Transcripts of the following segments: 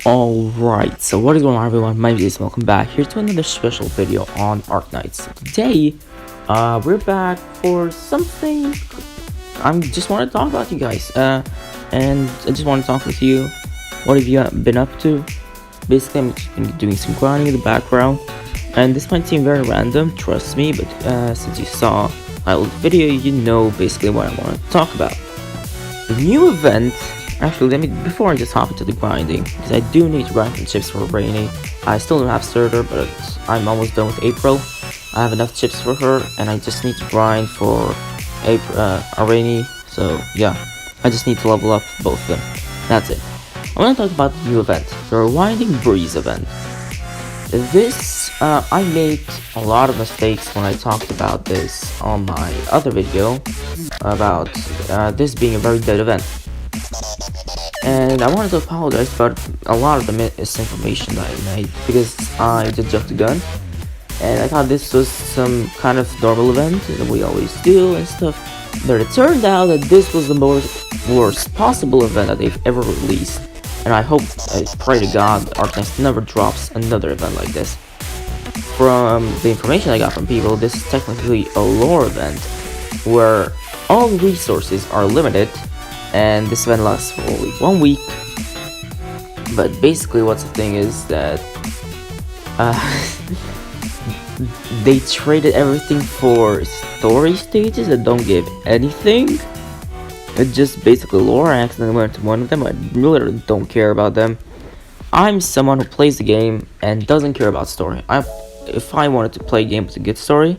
Alright, so what is going on everyone, my name is welcome back here to another special video on Arknights. Today, we're back for something I just want to talk about you guys, and I just want to talk with you. What have you been up to? Basically, I'm just been doing some grinding in the background, and this might seem very random, trust me, but since you saw my old video, you know basically what I want to talk about. The new event. Actually, let me, before I just hop into the grinding, because I do need to grind some chips for Rainy. I still don't have Starter, but I'm almost done with April. I have enough chips for her, and I just need to grind for Rainy. So yeah, I just need to level up both of them. That's it. I want to talk about the new event, the Rewinding Breeze event. This, I made a lot of mistakes when I talked about this on my other video, about this being a very dead event. And I wanted to apologize about a lot of the misinformation that I made, because I just jumped the gun, and I thought this was some kind of normal event that we always do and stuff, but it turned out that this was the worst possible event that they've ever released, and I pray to God Arknights never drops another event like this. From the information I got from people, this is technically a lore event, where all resources are limited, and this event lasts for only 1 week. But basically what's the thing is that they traded everything for story stages that don't give anything. It's just basically lore. I accidentally went to one of them. I really don't care about them. I'm someone who plays the game and doesn't care about story. If I wanted to play a game with a good story,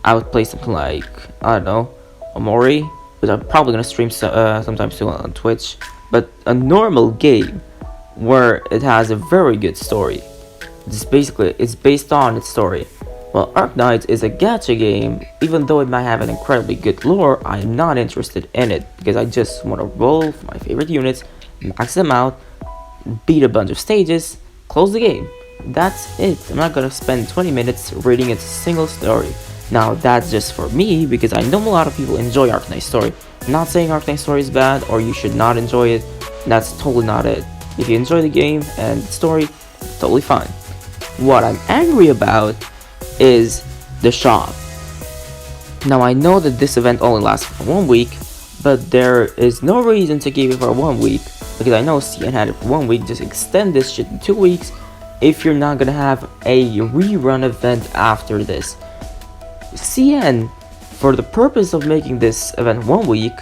I would play something like, I don't know, Omori, which I'm probably gonna stream sometime soon on Twitch. But a normal game where it has a very good story. It's based on its story. Well, Arknights is a gacha game. Even though it might have an incredibly good lore, I am not interested in it, because I just want to roll for my favorite units, max them out, beat a bunch of stages, close the game. That's it. I'm not gonna spend 20 minutes reading a single story. Now that's just for me, because I know a lot of people enjoy Arknights story. I'm not saying Arknights story is bad or you should not enjoy it. That's totally not it. If you enjoy the game and the story, totally fine. What I'm angry about is the shop. Now I know that this event only lasts for 1 week, but there is no reason to keep it for 1 week, because I know CN had it for 1 week. Just extend this shit to 2 weeks if you're not gonna have a rerun event after this. CN, for the purpose of making this event 1 week,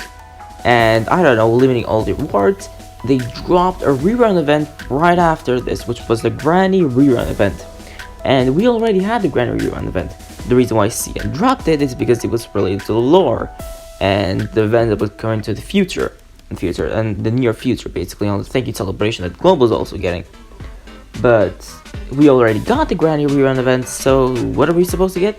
and I don't know, limiting all the rewards, they dropped a rerun event right after this, which was the Granny rerun event. And we already had the Granny rerun event. The reason why CN dropped it is because it was related to the lore, and the event that was coming to the future, and the near future, basically, on the thank you celebration that Global is also getting. But we already got the Granny rerun event, so what are we supposed to get?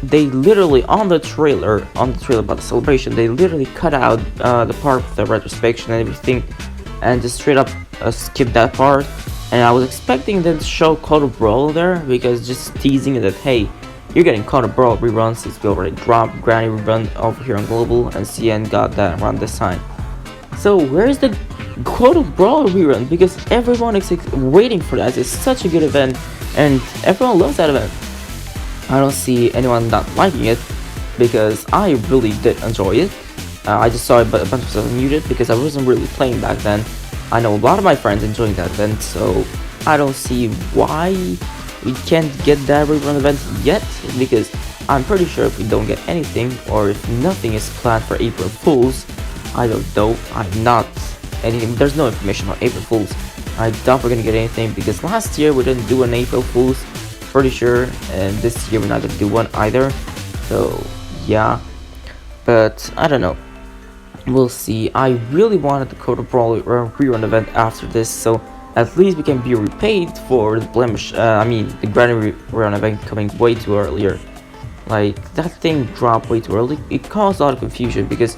They literally, on the trailer about the celebration, they literally cut out the part with the retrospection and everything, and just straight up skipped that part. And I was expecting them to show Code of Brawl there, because just teasing that, hey, you're getting Code of Brawl rerun since we already dropped Granny rerun over here on Global, and CN got that around this time. So where's the Code of Brawl rerun? Because everyone is waiting for that. It's such a good event, and everyone loves that event. I don't see anyone not liking it, because I really did enjoy it. I just saw a bunch of stuff muted because I wasn't really playing back then. I know a lot of my friends enjoying that event, so I don't see why we can't get that rerun event yet, because I'm pretty sure if we don't get anything, or if nothing is planned for April Fools, I don't know, there's no information on April Fools. I doubt we're gonna get anything, because last year we didn't do an April Fools, pretty sure, and this year we're not gonna do one either, so yeah, but I don't know, we'll see. I really wanted the Code of Brawl rerun event after this, so at least we can be repaid for the the Granny rerun event coming way too earlier. Like, that thing dropped way too early. It caused a lot of confusion, because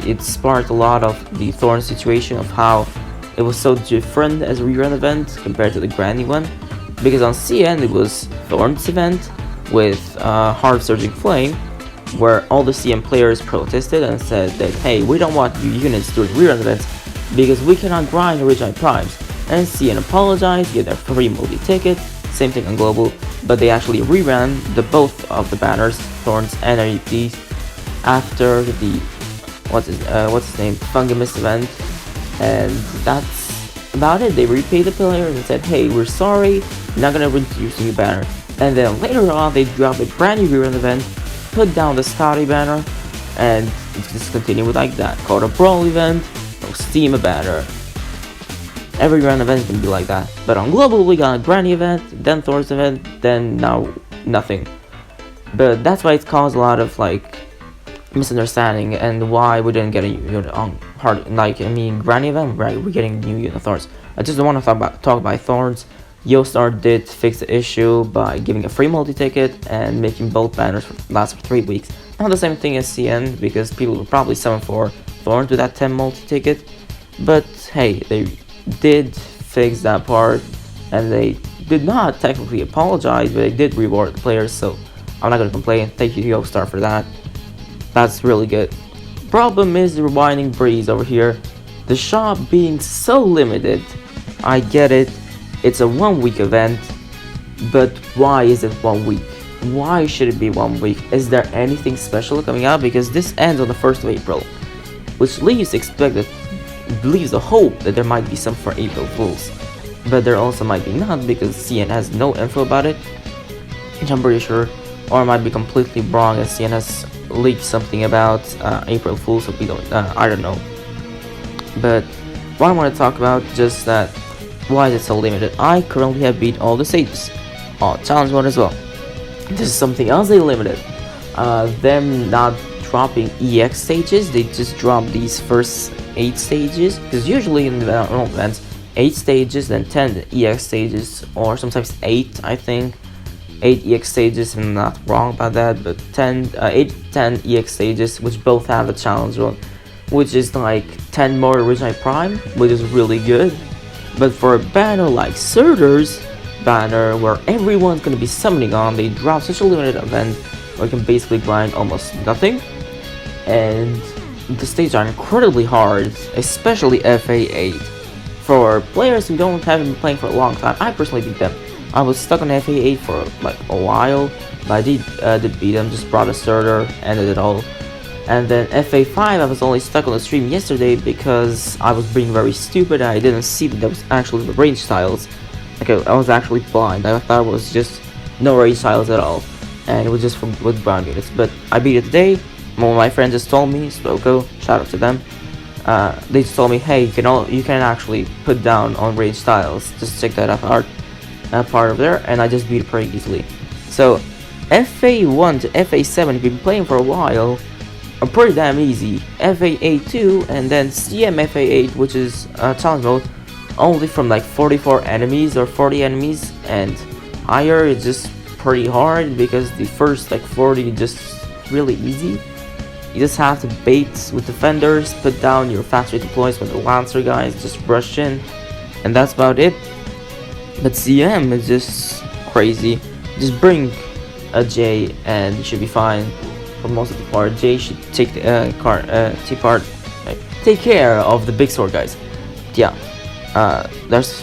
it sparked a lot of the Thorn situation of how it was so different as a rerun event compared to the Granny one. Because on CN it was Thorn's event with Heart Surging Flame, where all the CN players protested and said that, hey, we don't want you units doing rerun events because we cannot grind original primes. and CN apologized, gave their free multi-ticket, same thing on global, but they actually reran the both of the banners, Thorns and REPs, after the what's his name, Fungimus event, and that's about it. They repaid the players and said, hey, we're sorry, we're not gonna introduce a new banner. And then later on, they dropped a brand new rerun event, put down the Scotty banner, and just continue with like that. Called a Brawl event, no Steam banner. Every run event is gonna be like that. But on global, we got a brand new event, then Thor's event, then now nothing. But that's why it's caused a lot of like misunderstanding and why we didn't get a unit on hard, like I mean granny event, right? We're getting new unit Thorns. I just don't want to talk about Thorns. Yostar did fix the issue by giving a free multi-ticket and making both banners last for 3 weeks. Not the same thing as CN, because people will probably summon for Thorns with that 10 multi-ticket. But hey, they did fix that part, and they did not technically apologize, but they did reward the players, so I'm not gonna complain. Thank you Yostar for that. That's really good. Problem is the rewinding breeze over here. The shop being so limited. I get it. It's a 1 week event. But why is it 1 week? Why should it be 1 week? Is there anything special coming out? Because this ends on the 1st of April. Which leaves the hope that there might be some for April Fools. But there also might be not, because CN has no info about it. Which I'm pretty sure. Or I might be completely wrong, as CN has leaked something about April Fools, so we don't, I don't know. But what I want to talk about, just that, why is it so limited? I currently have beat all the stages, on challenge mode as well. This is something else they limited. Them not dropping EX stages, they just drop these first 8 stages, because usually in the normal events, 8 stages, then 10 EX stages, or sometimes 8, I think. 8 EX stages, if I'm not wrong about that, but 8 10 EX stages, which both have a challenge run, which is like 10 more original prime, which is really good. But for a banner like Surtur's banner, where everyone's gonna be summoning on, they drop such a limited event where you can basically grind almost nothing, and the stages are incredibly hard, especially FA8. For players who haven't been playing for a long time, I personally beat them. I was stuck on FA8 for like a while, but I did beat them, just brought a starter, ended it all. And then FA5, I was only stuck on the stream yesterday because I was being very stupid and I didn't see that there was actually the range tiles. Okay, I was actually blind, I thought it was just no range tiles at all, and it was just with brown units. But I beat it today. One of my friends just told me, Spoko, shout out to them. They just told me, hey, you can actually put down on range tiles. Just check that out. Part of there, and I just beat it pretty easily. So FA1 to FA7, if you've been playing for a while, are pretty damn easy. FA8 too, and then CMFA8, which is challenge mode, only from like 44 enemies or 40 enemies and higher. It's just pretty hard because the first like 40 is just really easy. You just have to bait with defenders, put down your fast rate deploys with the Lancer guys, just rush in, and that's about it. But CM is just crazy. Just bring a J and you should be fine for most of the part. J should take the take care of the big sword guys. Yeah, there's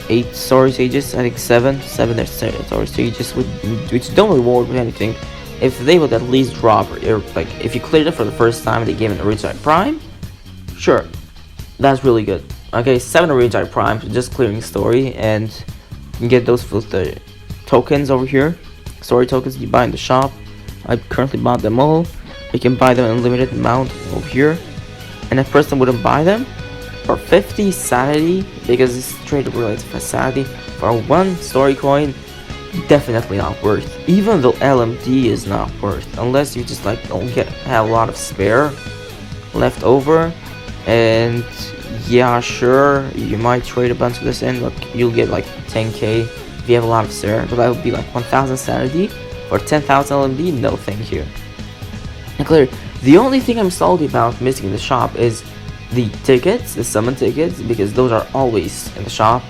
8 story stages. I think 7 there's story stages which don't reward with anything. If they would at least drop, like if you cleared it for the first time and they gave it a Original Prime, sure, that's really good. Okay, 7 Original Prime, just clearing story, and you can get those with the tokens over here. Story tokens you buy in the shop. I currently bought them all. You can buy them in unlimited amount over here. And if person wouldn't buy them for 50 sanity, because it's trade related to sanity, for 1 story coin, definitely not worth. Even though LMD is not worth, unless you just like don't have a lot of spare left over. And yeah, sure, you might trade a bunch of this in, but you'll get like 10k if you have a lot of spare, but that would be like 1000 sanity for 10,000 LMD. No thank you. And clear, the only thing I'm salty about missing in the shop is the tickets, the summon tickets, because those are always in the shop,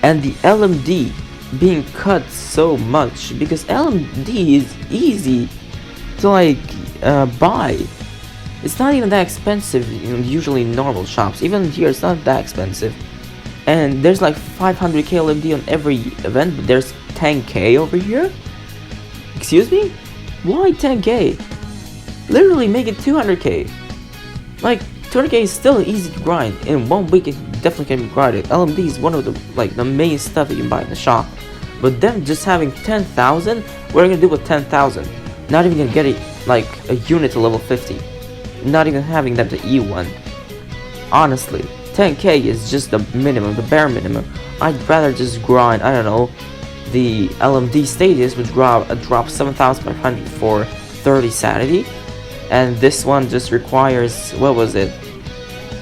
and the LMD being cut so much, because LMD is easy to like buy. It's not even that expensive, usually in normal shops. Even here it's not that expensive. and there's like 500k LMD on every event, but there's 10k over here? Excuse me? Why 10k? Literally make it 200k. Like, 200k is still easy to grind. In 1 week it definitely can be grinded. LMD is one of the main stuff that you can buy in the shop. But them just having 10,000, what are you gonna do with 10,000? Not even gonna get it like a unit to level 50. Not even having them to E1. Honestly, 10k is just the minimum, the bare minimum. I'd rather just grind, I don't know, the LMD stages would drop 7,500 for 30 sanity. And this one just requires, what was it?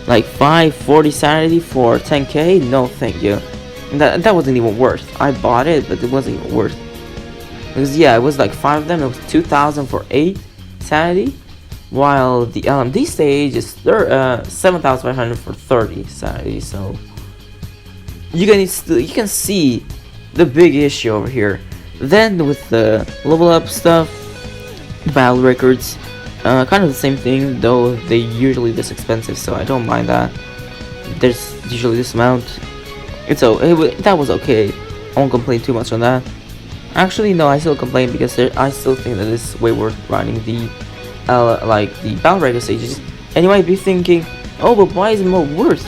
Like 540 sanity for 10k? No thank you. That wasn't even worth. I bought it, but it wasn't even worth. Because yeah, it was like 5 of them, it was 2,000 for 8 sanity. While the LMD stage is 7,500 for 30 sanity, so you can see the big issue over here. Then with the level up stuff, battle records, kind of the same thing, though they're usually this expensive, so I don't mind that. There's usually this amount. That was okay. I won't complain too much on that. Actually, no, I still complain because I still think that it's way worth grinding the the battle record stages. And you might be thinking, oh, but why is it more worth?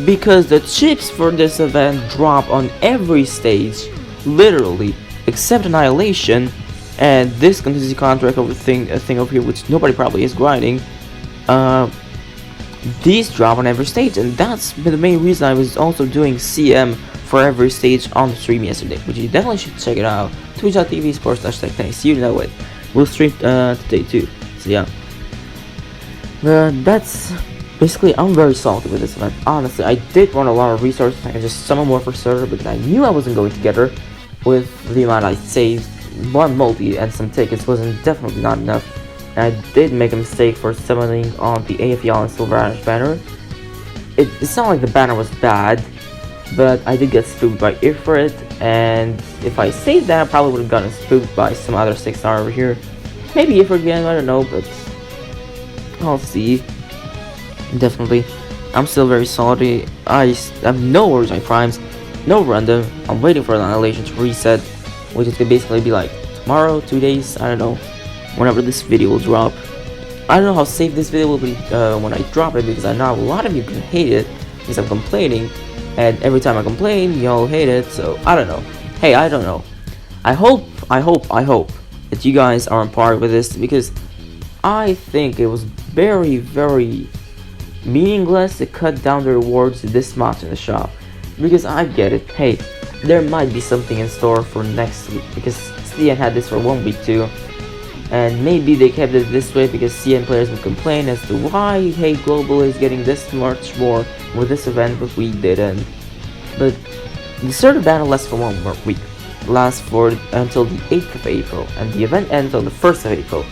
Because the chips for this event drop on every stage, literally, except Annihilation, and this contingency contract over thing over here, which nobody probably is grinding. These drop on every stage, and that's the main reason I was also doing CM for every stage on the stream yesterday, which you definitely should check it out. Twitch.tv/tech. You know it. We'll stream today too. So yeah, that's basically. I'm very salty with this event. Honestly, I did run a lot of resources. I can just summon more for server, because I knew I wasn't going to get her. With the amount I saved, one multi and some tickets wasn't definitely not enough. And I did make a mistake for summoning on the AFEL and Silver Ash banner. It's not like the banner was bad, but I did get spooked by Ifrit, and if I saved that, I probably would have gotten spooked by some other 6-star over here. Maybe Ifrit again, I don't know, but I'll see. Definitely. I'm still very salty. I have no Origin Primes, no random. I'm waiting for Annihilation to reset, which is gonna basically be like tomorrow, 2 days, I don't know, whenever this video will drop. I don't know how safe this video will be when I drop it, because I know a lot of you can hate it because I'm complaining, and every time I complain, y'all hate it, so I don't know. Hey, I don't know. I hope that you guys are on par with this, because I think it was very, very meaningless to cut down the rewards this much in the shop. Because I get it, hey, there might be something in store for next week, because CN had this for 1 week too, and maybe they kept it this way because CN players would complain as to why Hey Global is getting this much more with this event, but we didn't. But the starter battle lasts for 1 more week, lasts for until the 8th of April, and the event ends on the 1st of April.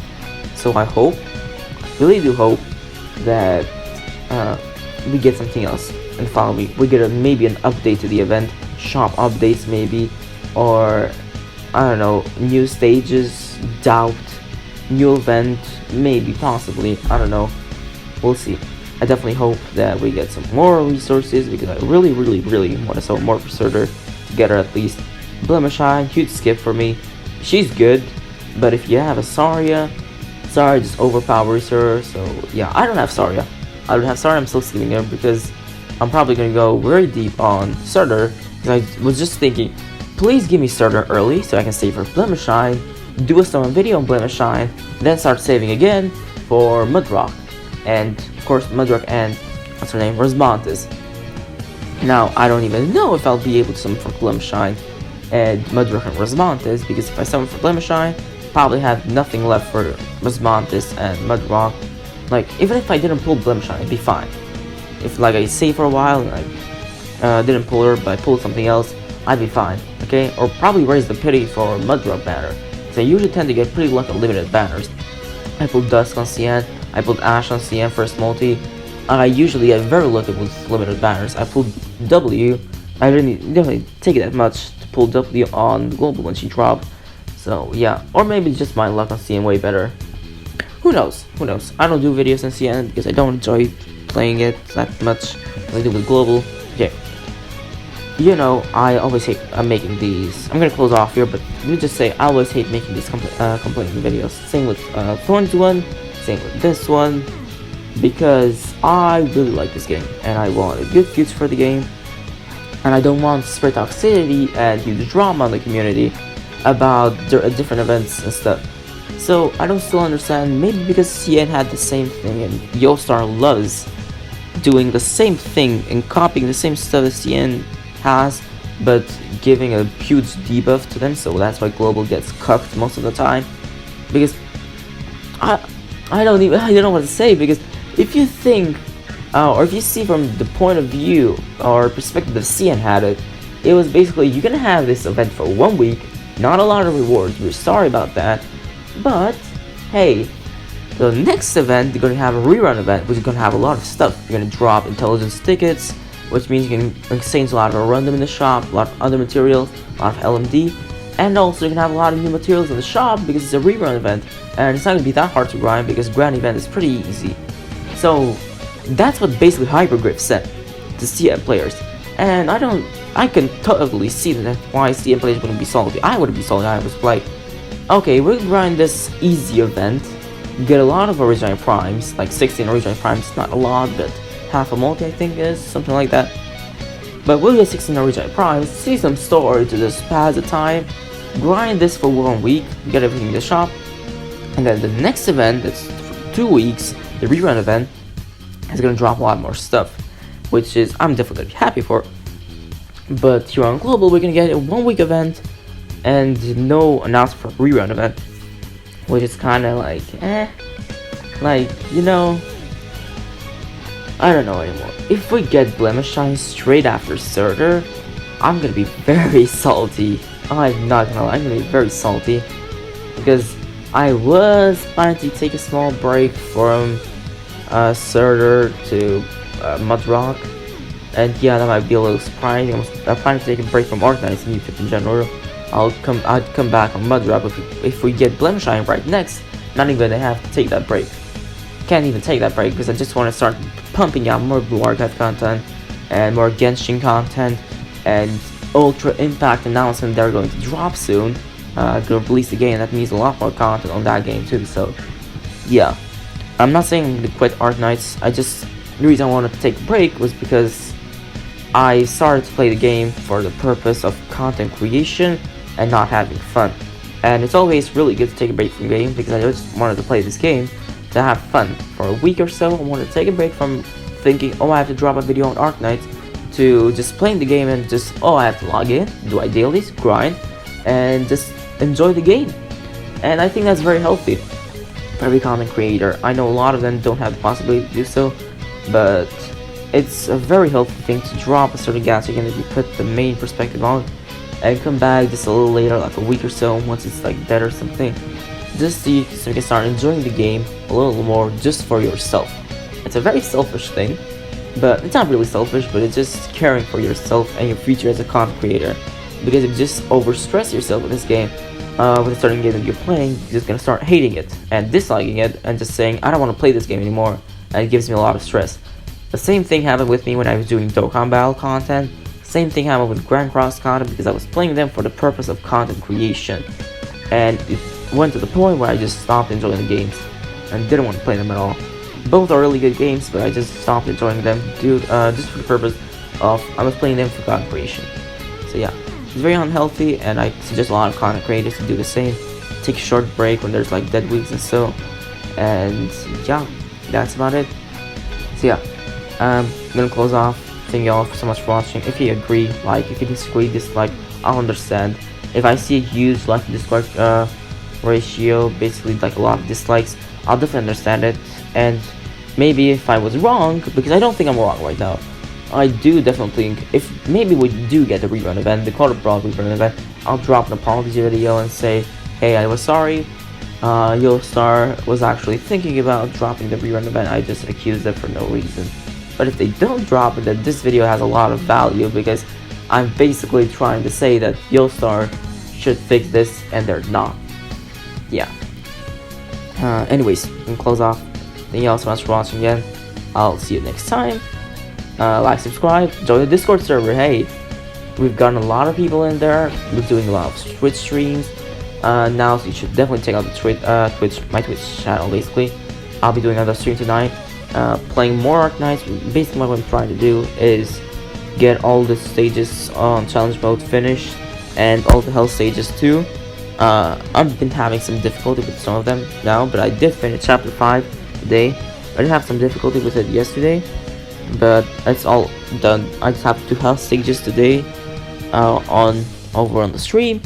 So I hope, really do hope, that we get something else in the following week. We get maybe an update to the event, shop updates maybe, or I don't know, new stages, doubt, new event, maybe, possibly, I don't know, we'll see. I definitely hope that we get some more resources, because I really want to sell more for Surtur to get her at least. Blemishine, huge skip for me. She's good, but if you have a Saria just overpowers her, so yeah, I don't have Saria. I'm still skipping her, because I'm probably going to go very deep on Surtur, because I was just thinking, please give me Surtur early so I can save for Blemishine, do a summon video on Blemishine, then start saving again for Mudrock, and of course Mudrock and, what's her name, Rosmontis. Now, I don't even know if I'll be able to summon for Blemishine and Mudrock and Rosmontis, because if I summon for Blemishine, probably have nothing left for Rosmontis and Mudrock. Like, even if I didn't pull Blemishine, it'd be fine. If like I save for a while and I didn't pull her, but I pulled something else, I'd be fine, okay? Or probably raise the pity for Mudrock banner, because I usually tend to get pretty lucky on limited banners. I pulled Dusk on CN, I pulled Ash on CN first multi. I usually get very lucky with limited banners. I pulled W, I didn't take it that much to pull W on Global when she dropped. So yeah, or maybe just my luck on CN way better. Who knows? I don't do videos on CN because I don't enjoy playing it that much as I do with Global. Okay. you know, I always hate making these. I'm gonna close off here, but let me just say I always hate making these complaining videos. Same with Thorns one, same with this one, because I really like this game and I want a good future for the game, and I don't want to spread toxicity and huge drama in the community about different events and stuff. So I don't still understand, maybe because CN had the same thing and Yostar loves doing the same thing and copying the same stuff that CN has, but giving a huge debuff to them, so that's why Global gets cucked most of the time. Because I don't know what to say, because if you think or if you see from the point of view or perspective that CN had it, it was basically you're gonna have this event for 1 week, not a lot of rewards, we're sorry about that, but hey, the next event you're gonna have a rerun event which is gonna have a lot of stuff. You're gonna drop intelligence tickets, which means you can exchange a lot of random in the shop, a lot of other materials, a lot of LMD, and also you can have a lot of new materials in the shop because it's a rerun event, and it's not gonna be that hard to grind because grand event is pretty easy. So that's what basically Hypergriff said to CM players, and I can totally see that why CM players wouldn't be salty. I wouldn't be salty. I was like, okay, we'll grind this easy event, get a lot of original primes, like 16 original primes, not a lot, but half a multi I think is, something like that. But we'll get 16 original primes, see some story to just pass the time, grind this for 1 week, get everything in the shop, and then the next event, that's for 2 weeks, the rerun event, is gonna drop a lot more stuff, which is I'm definitely happy for. But here on Global, we're gonna get a 1 week event and no announcement for rerun event, which is kind of like, like, you know, I don't know anymore. If we get Blemish Shine straight after Surtur, I'm gonna be very salty. I'm not gonna lie, I'm gonna be very salty, because I was planning to take a small break from Surtur to Mudrock, and yeah, that might be a little surprising. I'm planning to take a break from Arknights and YouTube in general. I'd come back on Mudrock if we get Blemish Shine right next. Not even gonna have to take that break. Can't even take that break because I just want to start pumping out more Blue Archive content and more Genshin content and Ultra Impact announcement they're going to drop soon. Gonna release the game, that means a lot more content on that game too, so yeah. I'm not saying to quit Arknights, the reason I wanted to take a break was because I started to play the game for the purpose of content creation and not having fun. And it's always really good to take a break from games because I just wanted to play this game to have fun. For a week or so, I wanted to take a break from thinking, oh, I have to drop a video on Arknights, to just playing the game and just, oh, I have to log in, do I dailies, grind, and just enjoy the game. And I think that's very healthy for every content creator. I know a lot of them don't have the possibility to do so, but it's a very healthy thing to drop a certain gas again if you put the main perspective on and come back just a little later, like a week or so, once it's like dead or something, just so you can start enjoying the game a little more just for yourself. It's a very selfish thing, but it's not really selfish, but it's just caring for yourself and your future as a content creator. Because if you just overstress yourself with this game, with a certain game that you're playing, you're just gonna start hating it and disliking it and just saying, I don't want to play this game anymore, and it gives me a lot of stress. The same thing happened with me when I was doing Dokkan Battle content. Same thing happened with Grand Cross content because I was playing them for the purpose of content creation, and it went to the point where I just stopped enjoying the games and didn't want to play them at all. Both are really good games, but I just stopped enjoying them just for the purpose of I was playing them for content creation. So yeah, it's very unhealthy, and I suggest a lot of content creators to do the same. Take a short break when there's like dead weeks and so, and yeah, that's about it. So yeah, I'm gonna close off. Thank you all so much for watching. If you agree, like. If you disagree, dislike. I'll understand. If I see a huge like to dislike ratio, basically like a lot of dislikes, I'll definitely understand it. And maybe if I was wrong, because I don't think I'm wrong right now, I do definitely think if maybe we do get the rerun event, the Call of Brawl rerun event, I'll drop an apology video and say, hey, I was sorry. Yostar was actually thinking about dropping the rerun event. I just accused them for no reason. But if they don't drop it, then this video has a lot of value because I'm basically trying to say that Yostar should fix this and they're not. Yeah. Anyways, I'm gonna close off. Thank you all so much for watching again. I'll see you next time. Like, subscribe, join the Discord server. Hey, We've gotten a lot of people in there. We're doing a lot of Twitch streams. Now so you should definitely check out the my Twitch channel. Basically, I'll be doing another stream tonight, playing more Arknights. Basically, what I'm trying to do is get all the stages on challenge mode finished, and all the hell stages too. I've been having some difficulty with some of them now, but I did finish chapter 5 today. I did have some difficulty with it yesterday, but it's all done. I just have 2 health stages today, over on the stream.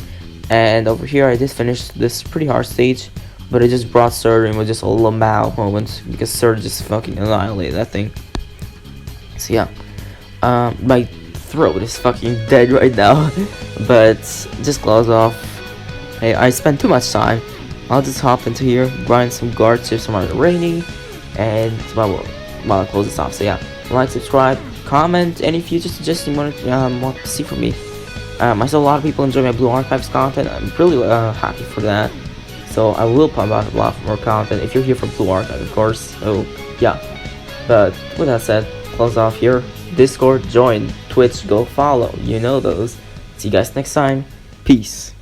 And over here I just finished this pretty hard stage, but it just brought Surge and was just a Lamau moment because Surge just fucking annihilated that thing. So yeah, my throat is fucking dead right now, but just close off. Hey, I spent too much time. I'll just hop into here, grind some guard chips from Rainy, and while I close this off. So yeah, like, subscribe, comment any future suggestions you want to see from me. I saw a lot of people enjoy my Blue Archives content. I'm really happy for that. So I will pump out a lot more content if you're here for Blue Archive, of course. So yeah. But with that said, close off here. Discord, join. Twitch, go follow. You know those. See you guys next time. Peace.